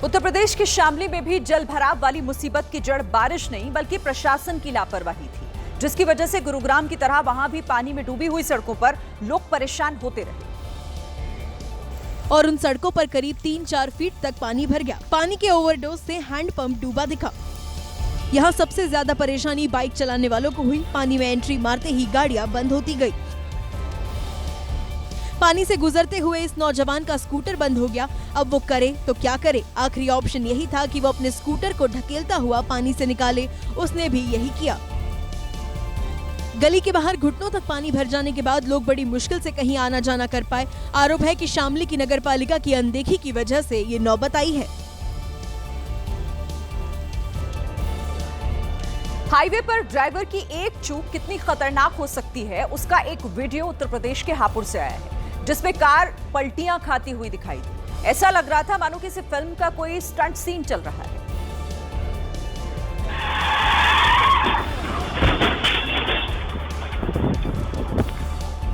उत्तर प्रदेश के शामली में भी जल भराव वाली मुसीबत की जड़ बारिश नहीं बल्कि प्रशासन की लापरवाही थी, जिसकी वजह से गुरुग्राम की तरह वहां भी पानी में डूबी हुई सड़कों पर लोग परेशान होते रहे और उन सड़कों पर करीब 3-4 फीट तक पानी भर गया। पानी के ओवरडोज से हैंडपंप डूबा दिखा। यहाँ सबसे ज्यादा परेशानी बाइक चलाने वालों को हुई। पानी में एंट्री मारते ही गाड़ियां बंद होती गई। पानी से गुजरते हुए इस नौजवान का स्कूटर बंद हो गया। अब वो करे तो क्या करे? आखिरी ऑप्शन यही था कि वो अपने स्कूटर को ढकेलता हुआ पानी से निकाले। उसने भी यही किया। गली के बाहर घुटनों तक पानी भर जाने के बाद लोग बड़ी मुश्किल से कहीं आना जाना कर पाए। आरोप है कि शामली की नगरपालिका की अनदेखी की वजह से ये नौबत आई है। हाईवे पर ड्राइवर की एक चूक कितनी खतरनाक हो सकती है, उसका एक वीडियो उत्तर प्रदेश के हापुड़ से आया है, जिसमें कार पलटियां खाती हुई दिखाई दी। ऐसा लग रहा था मानो किसी फिल्म का कोई स्टंट सीन चल रहा है।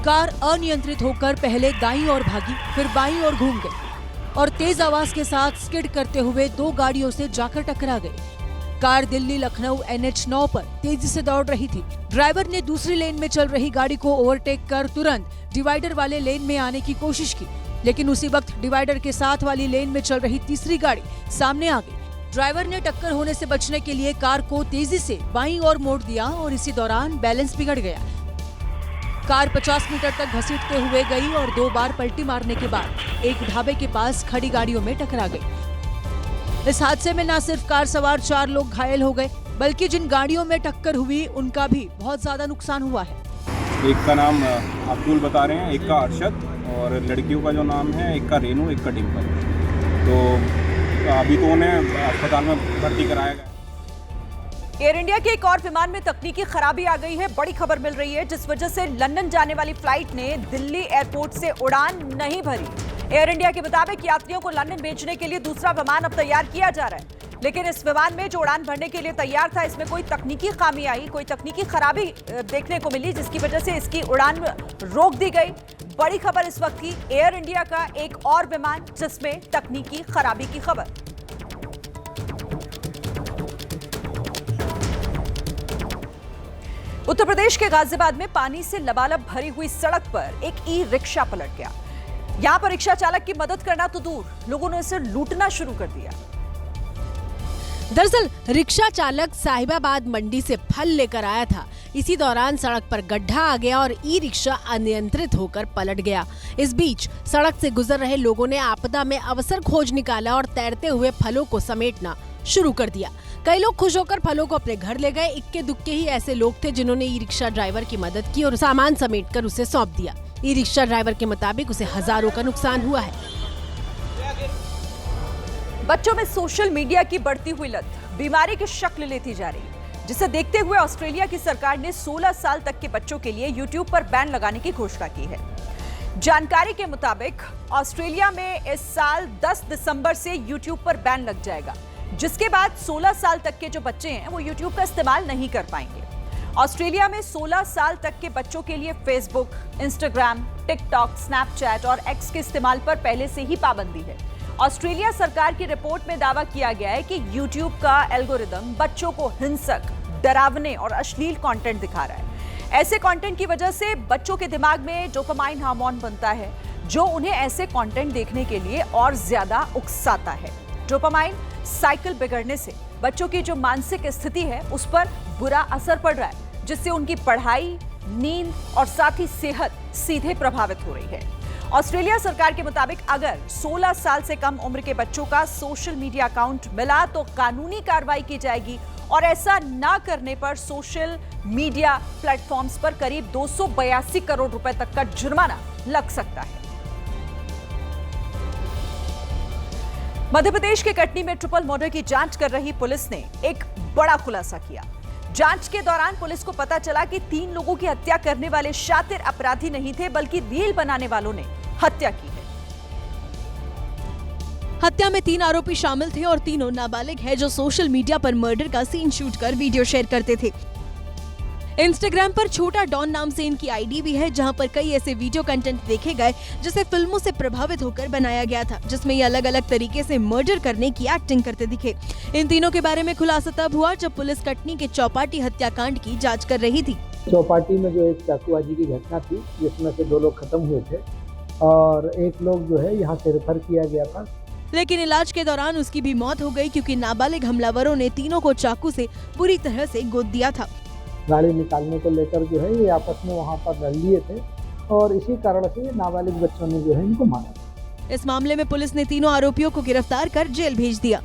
कार अनियंत्रित होकर पहले दाईं ओर भागी, फिर बाईं ओर घूम गई और तेज आवाज के साथ स्किड करते हुए 2 गाड़ियों से जाकर टकरा गई। कार दिल्ली लखनऊ NH9 पर तेजी से दौड़ रही थी। ड्राइवर ने दूसरी लेन में चल रही गाड़ी को ओवरटेक कर तुरंत डिवाइडर वाले लेन में आने की कोशिश की, लेकिन उसी वक्त डिवाइडर के साथ वाली लेन में चल रही तीसरी गाड़ी सामने आ गई। ड्राइवर ने टक्कर होने से बचने के लिए कार को तेजी से बाईं ओर मोड़ दिया और इसी दौरान बैलेंस बिगड़ गया। कार 50 मीटर तक घसीटते हुए गई और 2 बार पलटी मारने के बाद एक ढाबे के पास खड़ी गाड़ियों में टकरा गई। इस हादसे में न सिर्फ कार सवार 4 लोग घायल हो गए, बल्कि जिन गाड़ियों में टक्कर हुई उनका भी बहुत ज्यादा नुकसान हुआ है। एक का नाम अब्दुल बता रहे हैं, एक का अरशद और लड़कियों का जो नाम है एक का रेनू, एक का डिम्पल। तो अभी तो उन्हें अस्पताल में भर्ती कराया गया। एयर इंडिया के एक और विमान में तकनीकी खराबी आ गई है। बड़ी खबर मिल रही है, जिस वजह से लंदन जाने वाली फ्लाइट ने दिल्ली एयरपोर्ट से उड़ान नहीं भरी। एयर इंडिया के मुताबिक यात्रियों को लंदन भेजने के लिए दूसरा विमान अब तैयार किया जा रहा है, लेकिन इस विमान में जो उड़ान भरने के लिए तैयार था, इसमें कोई तकनीकी खामी आई, कोई तकनीकी खराबी देखने को मिली, जिसकी वजह से इसकी उड़ान रोक दी गई। बड़ी खबर इस वक्त की एयर इंडिया का एक और विमान जिसमें तकनीकी खराबी की खबर। उत्तर प्रदेश के गाजियाबाद में पानी से लबालब भरी हुई सड़क पर एक ई-रिक्शा पलट गया। यहां पर रिक्शा चालक की मदद करना तो दूर, लोगों ने इसे लूटना शुरू कर दिया। दरअसल रिक्शा चालक साहिबाबाद मंडी से फल लेकर आया था। इसी दौरान सड़क पर गड्ढा आ गया और ई रिक्शा अनियंत्रित होकर पलट गया। इस बीच सड़क से गुजर रहे लोगों ने आपदा में अवसर खोज निकाला और तैरते हुए फलों को समेटना शुरू कर दिया। कई लोग खुश होकर फलों को अपने घर ले गए। इक्के दुक्के ही ऐसे लोग थे जिन्होंने ई रिक्शा ड्राइवर की मदद की और सामान समेटकर उसे सौंप दिया। ई रिक्शा ड्राइवर के मुताबिक उसे हजारों का नुकसान हुआ है। बच्चों में सोशल मीडिया की बढ़ती हुई लत बीमारी की शक्ल लेती जा रही है, जिसे देखते हुए ऑस्ट्रेलिया की सरकार ने 16 साल तक के बच्चों के लिए यूट्यूब पर बैन लगाने की घोषणा की है। जानकारी के मुताबिक ऑस्ट्रेलिया में इस साल 10 दिसंबर से यूट्यूब पर बैन लग जाएगा, जिसके बाद 16 साल तक के जो बच्चे हैं वो यूट्यूब का इस्तेमाल नहीं कर पाएंगे। ऑस्ट्रेलिया में 16 साल तक के बच्चों के लिए फेसबुक, इंस्टाग्राम, टिकटॉक, स्नैपचैट और एक्स के इस्तेमाल पर पहले से ही पाबंदी है। ऑस्ट्रेलिया सरकार की रिपोर्ट में दावा किया गया है कि यूट्यूब का एल्गोरिदम बच्चों को हिंसक, डरावने और अश्लील कंटेंट दिखा रहा है। ऐसे कंटेंट की वजह से बच्चों के दिमाग में डोपामाइन हार्मोन बनता है, जो उन्हें ऐसे कंटेंट देखने के लिए और ज्यादा उकसाता है। डोपामाइन साइकिल बिगड़ने से बच्चों की जो मानसिक स्थिति है उस पर बुरा असर पड़ रहा है, जिससे उनकी पढ़ाई, नींद और साथ ही सेहत सीधे प्रभावित हो रही है। ऑस्ट्रेलिया सरकार के मुताबिक अगर 16 साल से कम उम्र के बच्चों का सोशल मीडिया अकाउंट मिला तो कानूनी कार्रवाई की जाएगी और ऐसा ना करने पर सोशल मीडिया प्लेटफॉर्म्स पर करीब 282 करोड़ रुपए तक का जुर्माना लग सकता है। मध्य प्रदेश के कटनी में ट्रिपल मर्डर की जांच कर रही पुलिस ने एक बड़ा खुलासा किया। जांच के दौरान पुलिस को पता चला कि 3 लोगों की हत्या करने वाले शातिर अपराधी नहीं थे, बल्कि रील बनाने वालों ने हत्या की है। हत्या में 3 आरोपी शामिल थे और तीनों नाबालिग हैं, जो सोशल मीडिया पर मर्डर का सीन शूट कर वीडियो शेयर करते थे। इंस्टाग्राम पर छोटा डॉन नाम से इनकी आईडी भी है, जहां पर कई ऐसे वीडियो कंटेंट देखे गए जिसे फिल्मों से प्रभावित होकर बनाया गया था, जिसमें ये अलग अलग तरीके से मर्डर करने की एक्टिंग करते दिखे। इन तीनों के बारे में खुलासा तब हुआ जब पुलिस कटनी के चौपाटी हत्याकांड की जांच कर रही थी। चौपाटी में जो एक चाकूबाजी की घटना थी, जिसमें से 2 लोग खत्म हुए थे और एक लोग जो है यहाँ से रेफर किया गया था, लेकिन इलाज के दौरान उसकी भी मौत हो गई क्योंकि नाबालिग हमलावरों ने तीनों को चाकू से बुरी तरह से गोद दिया था। गाड़ी निकालने को लेकर जो है ये आपस में वहाँ पर लड़ लिए थे और इसी कारण से नाबालिग बच्चों ने जो है इनको मारा। इस मामले में पुलिस ने तीनों आरोपियों को गिरफ्तार कर जेल भेज दिया।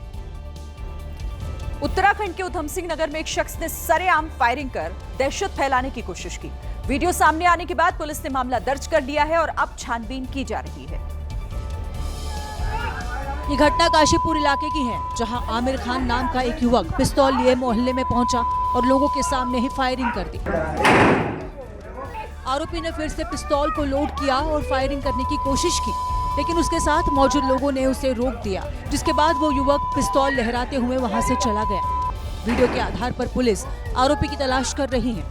उत्तराखंड के उधम सिंह नगर में एक शख्स ने सरेआम फायरिंग कर दहशत फैलाने की कोशिश की। वीडियो सामने आने के बाद पुलिस ने मामला दर्ज कर लिया है और अब छानबीन की जा रही है। ये घटना काशीपुर इलाके की है, जहां आमिर खान नाम का एक युवक पिस्तौल लिए मोहल्ले में पहुंचा और लोगों के सामने ही फायरिंग कर दी। आरोपी ने फिर से पिस्तौल को लोड किया और फायरिंग करने की कोशिश की, लेकिन उसके साथ मौजूद लोगों ने उसे रोक दिया, जिसके बाद वो युवक पिस्तौल लहराते हुए वहां से चला गया। वीडियो के आधार पर पुलिस आरोपी की तलाश कर रही है।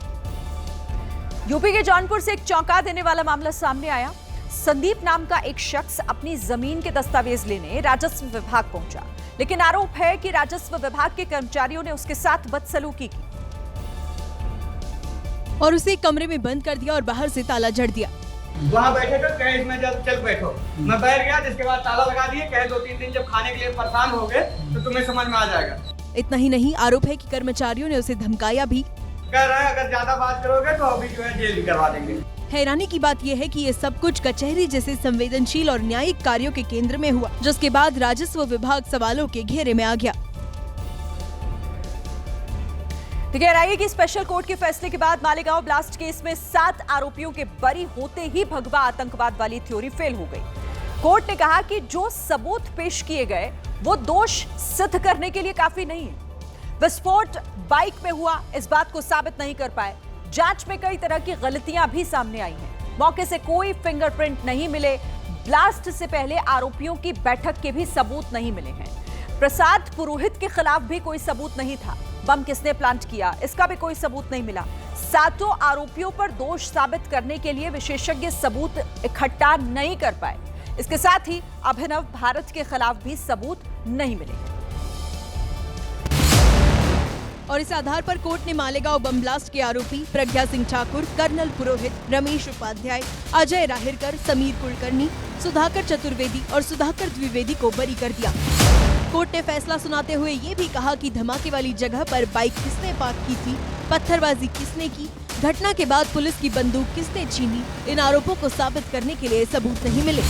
यूपी के जौनपुर से एक चौंका देने वाला मामला सामने आया। संदीप नाम का एक शख्स अपनी जमीन के दस्तावेज लेने राजस्व विभाग पहुंचा, लेकिन आरोप है कि राजस्व विभाग के कर्मचारियों ने उसके साथ बदसलूकी की और उसे एक कमरे में बंद कर दिया और बाहर से ताला जड़ दिया। वहाँ बैठे तो कहे इसमें चल बैठो, मैं बैठ गया, जिसके बाद ताला लगा दिए। कहे 2-3 दिन जब खाने के लिए परेशान हो गए तो तुम्हें समझ में आ जाएगा। इतना ही नहीं, आरोप है कि कर्मचारियों ने उसे धमकाया भी। कह रहे हैं अगर ज्यादा बात करोगे तो अभी जो है जेल भी करवा देंगे। हैरानी की बात यह है कि ये सब कुछ कचहरी जैसे संवेदनशील और न्यायिक कार्यों के केंद्र में हुआ, जिसके बाद राजस्व विभाग सवालों के घेरे में आ गया। तो गहराई की स्पेशल कोर्ट के फैसले के बाद मालेगांव ब्लास्ट केस में 7 आरोपियों के बरी होते ही भगवा आतंकवाद वाली थ्योरी फेल हो गई। कोर्ट ने कहा कि जो सबूत पेश किए गए वो दोष सिद्ध करने के लिए काफी नहीं है। विस्फोट बाइक में हुआ, इस बात को साबित नहीं कर पाए। जांच में कई तरह की गलतियां भी सामने आई हैं। मौके से कोई फिंगरप्रिंट नहीं मिले। ब्लास्ट से पहले आरोपियों की बैठक के भी सबूत नहीं मिले हैं। प्रसाद पुरोहित के खिलाफ भी कोई सबूत नहीं था। बम किसने प्लांट किया, इसका भी कोई सबूत नहीं मिला। 7 आरोपियों पर दोष साबित करने के लिए विशेषज्ञ सबूत इकट्ठा नहीं कर पाए। इसके साथ ही अभिनव भारत के खिलाफ भी सबूत नहीं मिले। और इस आधार पर कोर्ट ने मालेगांव बम ब्लास्ट के आरोपी प्रज्ञा सिंह ठाकुर, कर्नल पुरोहित, रमेश उपाध्याय, अजय राहिरकर, समीर कुलकर्णी, सुधाकर चतुर्वेदी और सुधाकर द्विवेदी को बरी कर दिया। कोर्ट ने फैसला सुनाते हुए ये भी कहा कि धमाके वाली जगह पर बाइक किसने पार्क की थी, पत्थरबाजी किसने की, घटना के बाद पुलिस की बंदूक किसने छीनी, इन आरोपों को साबित करने के लिए सबूत नहीं मिले।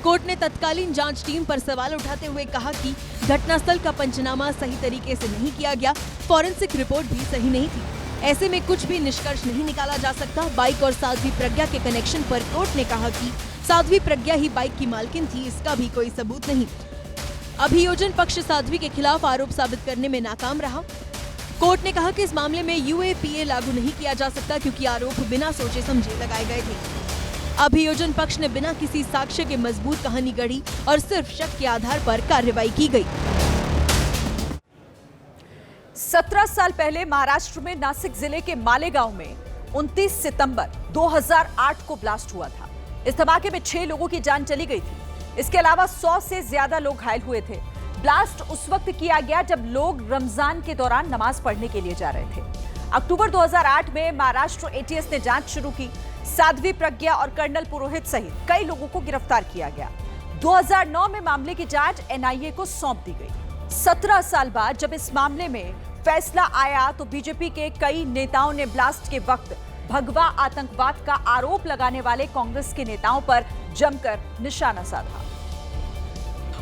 कोर्ट ने तत्कालीन जांच टीम पर सवाल उठाते हुए कहा कि घटनास्थल का पंचनामा सही तरीके से नहीं किया गया, फॉरेंसिक रिपोर्ट भी सही नहीं थी। ऐसे में कुछ भी निष्कर्ष नहीं निकाला जा सकता। बाइक और साध्वी प्रज्ञा के कनेक्शन पर कोर्ट ने कहा कि साध्वी प्रज्ञा ही बाइक की मालकिन थी, इसका भी कोई सबूत नहीं। अभियोजन पक्ष साध्वी के खिलाफ आरोप साबित करने में नाकाम रहा। कोर्ट ने कहा कि इस मामले में यूएपीए लागू नहीं किया जा सकता क्योंकि आरोप बिना सोचे समझे लगाए गए थे। अभियोजन पक्ष ने बिना किसी साक्ष्य के मजबूत कहानी गढ़ी और सिर्फ शक के आधार पर कार्रवाई की गई। 17 साल पहले महाराष्ट्र में नासिक जिले के मालेगांव में 29 सितंबर 2008 को ब्लास्ट हुआ था। इस धमाके में 6 लोगों की जान चली गई थी। इसके अलावा 100 से ज्यादा लोग घायल हुए थे। ब्लास्ट उस वक्त किया गया जब लोग रमजान के दौरान नमाज पढ़ने के लिए जा रहे थे। अक्टूबर 2008 में महाराष्ट्र एटीएस ने जांच शुरू की। साध्वी प्रज्ञा और कर्नल पुरोहित सहित कई लोगों को गिरफ्तार किया गया। 2009 में मामले की जांच एनआईए को सौंप दी गई। 17 साल बाद जब इस मामले में फैसला आया तो बीजेपी के कई नेताओं ने ब्लास्ट के वक्त भगवा आतंकवाद का आरोप लगाने वाले कांग्रेस के नेताओं पर जमकर निशाना साधा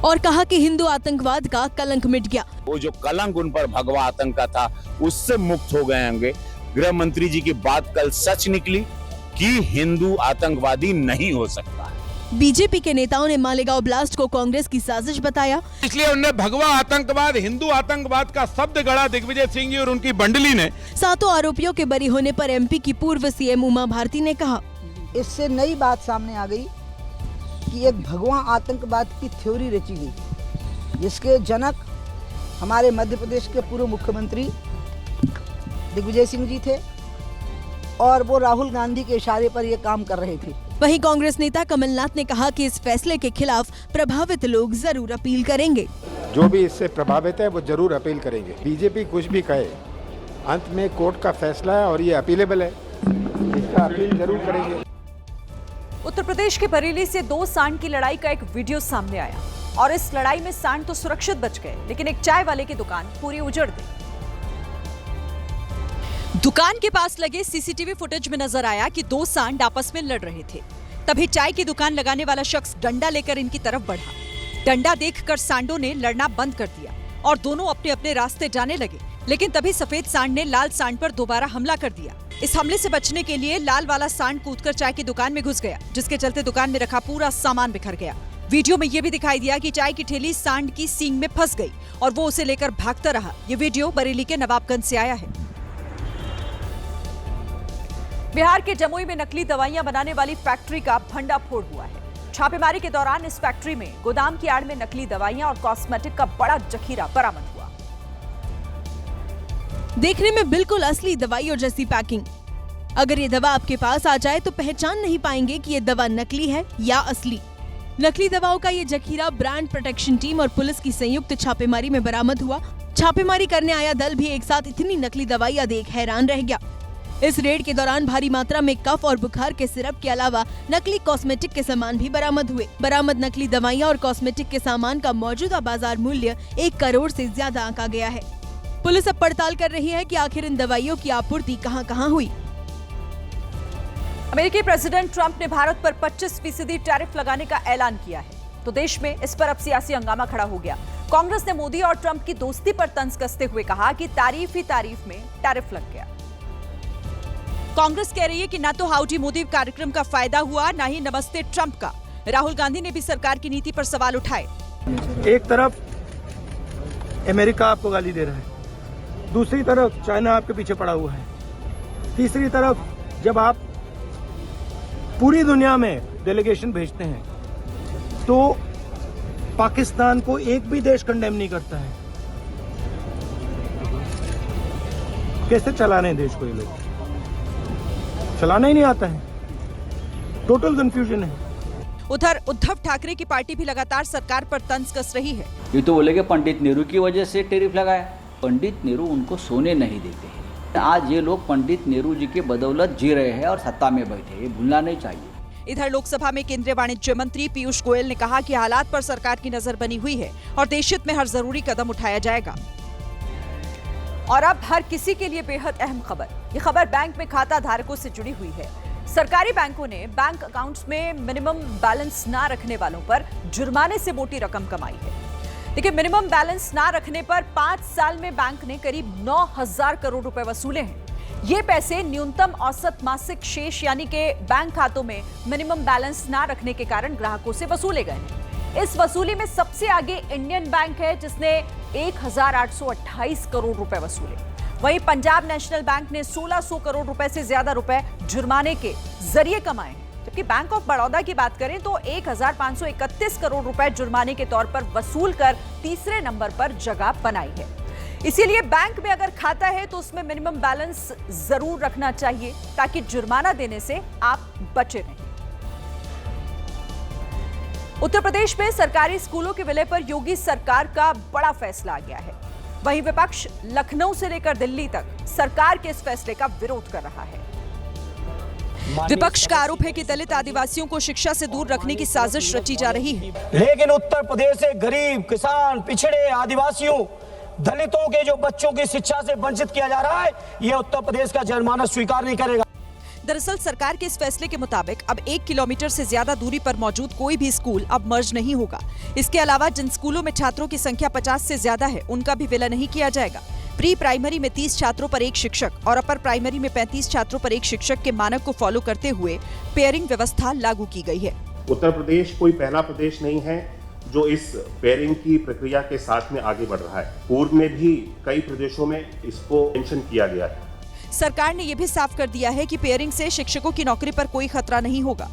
और कहा कि हिंदू आतंकवाद का कलंक मिट गया। वो जो कलंक उन पर भगवा आतंक का था उससे मुक्त हो गए होंगे। गृह मंत्री जी की बात कल सच निकली कि हिंदू आतंकवादी नहीं हो सकता। बीजेपी के नेताओं ने मालेगांव ब्लास्ट को कांग्रेस की साजिश बताया, इसलिए उन्हें भगवा आतंकवाद, हिंदू आतंकवाद का शब्द गढ़ा दिग्विजय सिंह जी और उनकी बंडली ने। 7 आरोपियों के बरी होने पर एमपी की पूर्व सीएम उमा भारती ने कहा, इससे नई बात सामने आ गई कि एक भगवा आतंकवाद की थ्योरी रची गई, जिसके जनक हमारे मध्य प्रदेश के पूर्व मुख्यमंत्री दिग्विजय सिंह जी थे और वो राहुल गांधी के इशारे पर ये काम कर रहे थे। वहीं कांग्रेस नेता कमलनाथ ने कहा कि इस फैसले के खिलाफ प्रभावित लोग जरूर अपील करेंगे। जो भी इससे प्रभावित है वो जरूर अपील करेंगे। बीजेपी कुछ भी कहे, अंत में कोर्ट का फैसला है और ये अपीलेबल है, इसका अपील जरूर करेंगे। उत्तर प्रदेश के बरेली से 2 सांड की लड़ाई का एक वीडियो सामने आया और इस लड़ाई में सांड तो सुरक्षित बच गए, लेकिन एक चाय वाले की दुकान पूरी उजड़ गई। दुकान के पास लगे सीसीटीवी फुटेज में नजर आया कि 2 सांड आपस में लड़ रहे थे। तभी चाय की दुकान लगाने वाला शख्स डंडा लेकर इनकी तरफ बढ़ा। डंडा देखकर सांडों ने लड़ना बंद कर दिया और दोनों अपने अपने रास्ते जाने लगे। लेकिन तभी सफेद सांड ने लाल सांड पर दोबारा हमला कर दिया। इस हमले से बचने के लिए लाल वाला सांड कूदकर चाय की दुकान में घुस गया, जिसके चलते दुकान में रखा पूरा सामान बिखर गया। वीडियो में यह भी दिखाई दिया कि चाय की ठेली सांड की सींग में फंस गई और वो उसे लेकर भागता रहा। ये वीडियो बरेली के नवाबगंज से आया है। बिहार के जमुई में नकली दवाइयां बनाने वाली फैक्ट्री का भंडाफोड़ हुआ है। छापेमारी के दौरान इस फैक्ट्री में गोदाम की आड़ में नकली दवाइयां और कॉस्मेटिक का बड़ा जखीरा बरामद हुआ। देखने में बिल्कुल असली दवाइयों जैसी पैकिंग। अगर ये दवा आपके पास आ जाए तो पहचान नहीं पाएंगे कि ये दवा नकली है या असली। नकली दवाओं का ये जखीरा ब्रांड प्रोटेक्शन टीम और पुलिस की संयुक्त छापेमारी में बरामद हुआ। छापेमारी करने आया दल भी एक साथ इतनी नकली दवाइयां देख हैरान रह गया। इस रेड के दौरान भारी मात्रा में कफ और बुखार के सिरप के अलावा नकली कॉस्मेटिक के सामान भी बरामद हुए। बरामद नकली दवाइयां और कॉस्मेटिक के सामान का मौजूदा बाजार मूल्य 1 करोड़ से ज्यादा आंका गया है। पुलिस अब पड़ताल कर रही है कि आखिर इन दवाइयों की आपूर्ति कहां-कहां हुई। अमेरिकी प्रेसिडेंट ट्रंप ने भारत पर 25% टैरिफ लगाने का ऐलान किया है, तो देश में इस पर अब सियासी हंगामा खड़ा हो गया। कांग्रेस ने मोदी और ट्रंप की दोस्ती पर तंज कसते हुए कहा कि तारीफ ही तारीफ में टैरिफ लग गया। कांग्रेस कह रही है कि ना तो हाउडी मोदी कार्यक्रम का फायदा हुआ, ना ही नमस्ते ट्रंप का। राहुल गांधी ने भी सरकार की नीति पर सवाल उठाए। एक तरफ अमेरिका आपको गाली दे रहा है, दूसरी तरफ चाइना आपके पीछे पड़ा हुआ है, तीसरी तरफ जब आप पूरी दुनिया में डेलीगेशन भेजते हैं तो पाकिस्तान को एक भी देश कंडेम नहीं करता है। कैसे चलाने हैं देश को? ये लोग चलाना ही नहीं आता है, टोटल कंफ्यूजन है। उधर उद्धव ठाकरे की पार्टी भी लगातार सरकार पर तंज कस रही है। ये तो बोले कि पंडित नेहरू की वजह से टैरिफ लगाया। पंडित नेहरू उनको सोने नहीं देते हैं। आज ये लोग पंडित नेहरू जी के बदौलत जी रहे हैं और सत्ता में बैठे, ये भूलना नहीं चाहिए। इधर लोकसभा में केंद्रीय वाणिज्य मंत्री पीयूष गोयल ने कहा कि हालात पर सरकार की नजर बनी हुई है और देशहित में हर जरूरी कदम उठाया जाएगा। और अब हर किसी के लिए बेहद अहम खबर। ये खबर बैंक में खाता धारकों से जुड़ी हुई है। सरकारी बैंकों ने बैंक अकाउंट्स में मिनिमम बैलेंस ना रखने वालों पर जुर्माने से मोटी रकम कमाई है। देखिए, मिनिमम बैलेंस ना रखने पर 5 साल में बैंक ने करीब 9,000 करोड़ रुपए वसूले हैं। ये पैसे न्यूनतम औसत मासिक शेष यानी कि बैंक खातों में मिनिमम बैलेंस ना रखने के कारण ग्राहकों से वसूले गए हैं। इस वसूली में सबसे आगे इंडियन बैंक है, जिसने 1,828 करोड़ रुपए वसूले। वहीं पंजाब नेशनल बैंक ने 1,600 करोड़ रुपए से ज्यादा रुपए जुर्माने के जरिए कमाए हैं। जबकि बैंक ऑफ बड़ौदा की बात करें तो 1,531 करोड़ रुपए जुर्माने के तौर पर वसूल कर तीसरे नंबर पर जगह बनाई है। इसीलिए बैंक में अगर खाता है तो उसमें मिनिमम बैलेंस जरूर रखना चाहिए, ताकि जुर्माना देने से आप बचे रहें। उत्तर प्रदेश में सरकारी स्कूलों के विलय पर योगी सरकार का बड़ा फैसला आ गया है। वहीं विपक्ष लखनऊ से लेकर दिल्ली तक सरकार के इस फैसले का विरोध कर रहा है। विपक्ष का आरोप है कि दलित आदिवासियों को शिक्षा से दूर रखने की साजिश रची जा रही है। लेकिन उत्तर प्रदेश से गरीब, किसान, पिछड़े, आदिवासियों, दलितों के जो बच्चों की शिक्षा से वंचित किया जा रहा है, यह उत्तर प्रदेश का जनमानस स्वीकार नहीं करेगा। दरअसल सरकार के इस फैसले के मुताबिक अब 1 किलोमीटर से ज्यादा दूरी पर मौजूद कोई भी स्कूल अब मर्ज नहीं होगा। इसके अलावा जिन स्कूलों में छात्रों की संख्या 50 से ज्यादा है, उनका भी विलय नहीं किया जाएगा। प्री प्राइमरी में 30 छात्रों पर एक शिक्षक और अपर प्राइमरी में 35 छात्रों पर एक शिक्षक के मानक को फॉलो करते हुए पेयरिंग व्यवस्था लागू की गई है। उत्तर प्रदेश कोई पहला प्रदेश नहीं है जो इस पेयरिंग की प्रक्रिया के साथ में आगे बढ़ रहा है। पूर्व में भी कई प्रदेशों में इसको मेंशन किया गया है। सरकार ने यह भी साफ कर दिया है कि पेयरिंग से शिक्षकों की नौकरी पर कोई खतरा नहीं होगा।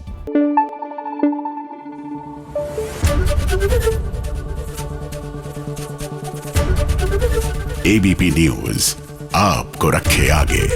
एबीपी न्यूज आपको रखे आगे।